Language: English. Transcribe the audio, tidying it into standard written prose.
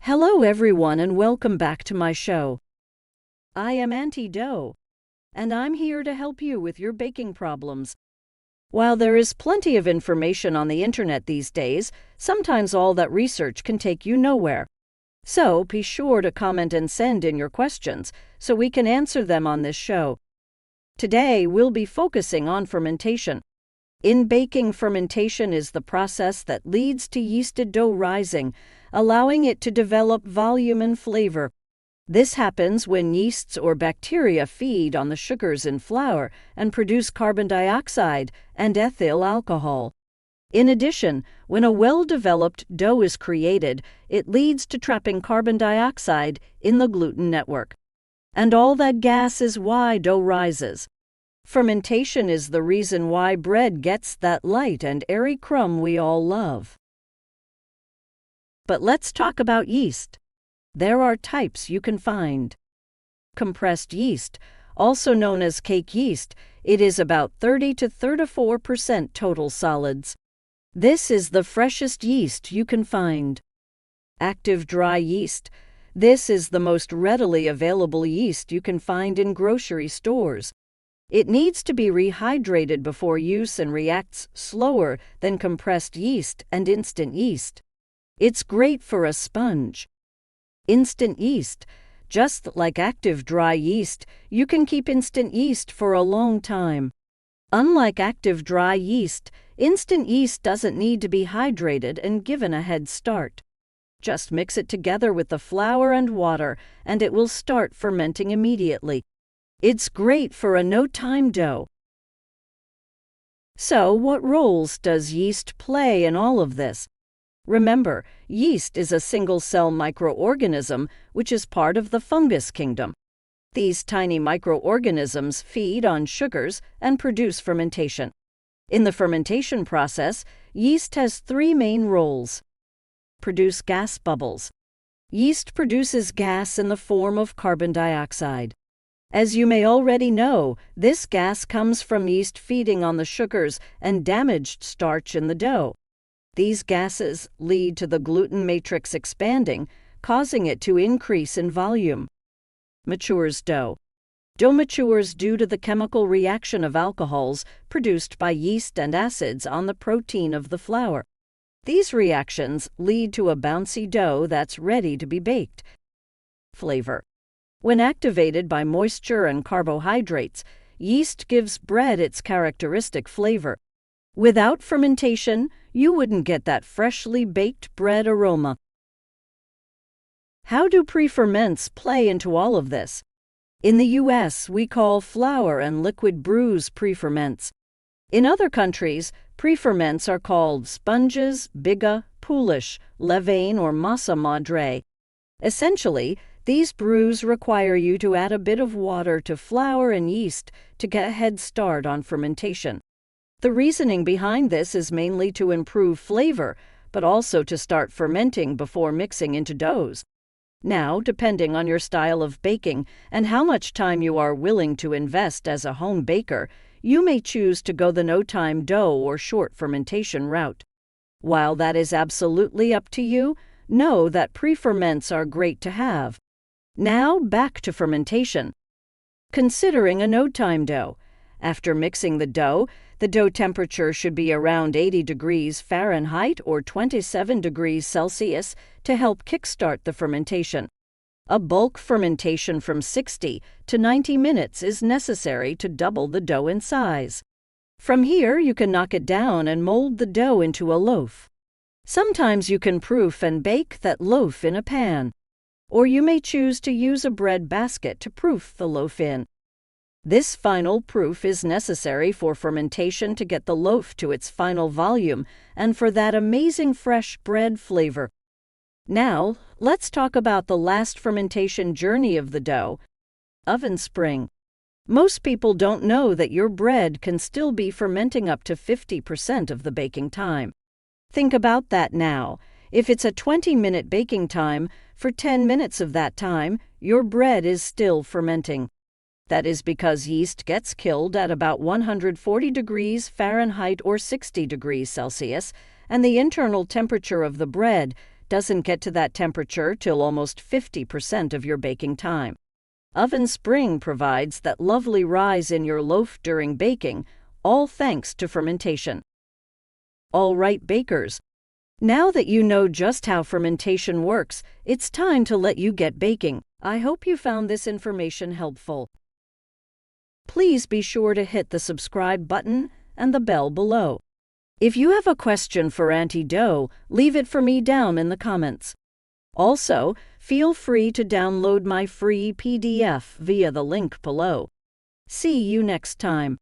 Hello everyone and welcome back to my show. I am Aunty Dough, and I'm here to help you with your baking problems. While there is plenty of information on the internet these days, sometimes all that research can take you nowhere. So be sure to comment and send in your questions so we can answer them on this show. Today we'll be focusing on fermentation. In baking, fermentation is the process that leads to yeasted dough rising, allowing it to develop volume and flavor. This happens when yeasts or bacteria feed on the sugars in flour and produce carbon dioxide and ethyl alcohol. In addition, when a well-developed dough is created, it leads to trapping carbon dioxide in the gluten network. And all that gas is why dough rises. Fermentation is the reason why bread gets that light and airy crumb we all love. But let's talk about yeast. There are types you can find. Compressed yeast, also known as cake yeast, it is about 30 to 34% total solids. This is the freshest yeast you can find. Active dry yeast. This is the most readily available yeast you can find in grocery stores. It needs to be rehydrated before use and reacts slower than compressed yeast and instant yeast. It's great for a sponge. Instant yeast. Just like active dry yeast, you can keep instant yeast for a long time. Unlike active dry yeast, instant yeast doesn't need to be hydrated and given a head start. Just mix it together with the flour and water, and it will start fermenting immediately. It's great for a no-time dough. So, what roles does yeast play in all of this? Remember, yeast is a single-cell microorganism which is part of the fungus kingdom. These tiny microorganisms feed on sugars and produce fermentation. In the fermentation process, yeast has three main roles. Produce gas bubbles. Yeast produces gas in the form of carbon dioxide. As you may already know, this gas comes from yeast feeding on the sugars and damaged starch in the dough. These gases lead to the gluten matrix expanding, causing it to increase in volume. Matures dough. Dough matures due to the chemical reaction of alcohols produced by yeast and acids on the protein of the flour. These reactions lead to a bouncy dough that's ready to be baked. Flavor. When activated by moisture and carbohydrates, yeast gives bread its characteristic flavor. Without fermentation, you wouldn't get that freshly baked bread aroma. How do preferments play into all of this? In the U.S., we call flour and liquid brews preferments. In other countries, preferments are called sponges, biga, poolish, levain, or massa madre. Essentially, these brews require you to add a bit of water to flour and yeast to get a head start on fermentation. The reasoning behind this is mainly to improve flavor, but also to start fermenting before mixing into doughs. Now, depending on your style of baking and how much time you are willing to invest as a home baker, you may choose to go the no-time dough or short fermentation route. While that is absolutely up to you, know that preferments are great to have. Now, back to fermentation. Considering a no-time dough. After mixing the dough temperature should be around 80 degrees Fahrenheit or 27 degrees Celsius to help kickstart the fermentation. A bulk fermentation from 60 to 90 minutes is necessary to double the dough in size. From here, you can knock it down and mold the dough into a loaf. Sometimes you can proof and bake that loaf in a pan. Or you may choose to use a bread basket to proof the loaf in. This final proof is necessary for fermentation to get the loaf to its final volume and for that amazing fresh bread flavor. Now, let's talk about the last fermentation journey of the dough. Oven spring. Most people don't know that your bread can still be fermenting up to 50% of the baking time. Think about that now. If it's a 20-minute baking time, for 10 minutes of that time, your bread is still fermenting. That is because yeast gets killed at about 140 degrees Fahrenheit or 60 degrees Celsius, and the internal temperature of the bread doesn't get to that temperature till almost 50% of your baking time. Oven spring provides that lovely rise in your loaf during baking, all thanks to fermentation. All right, bakers. Now that you know just how fermentation works, it's time to let you get baking. I hope you found this information helpful. Please be sure to hit the subscribe button and the bell below. If you have a question for Aunty Dough, leave it for me down in the comments. Also, feel free to download my free PDF via the link below. See you next time.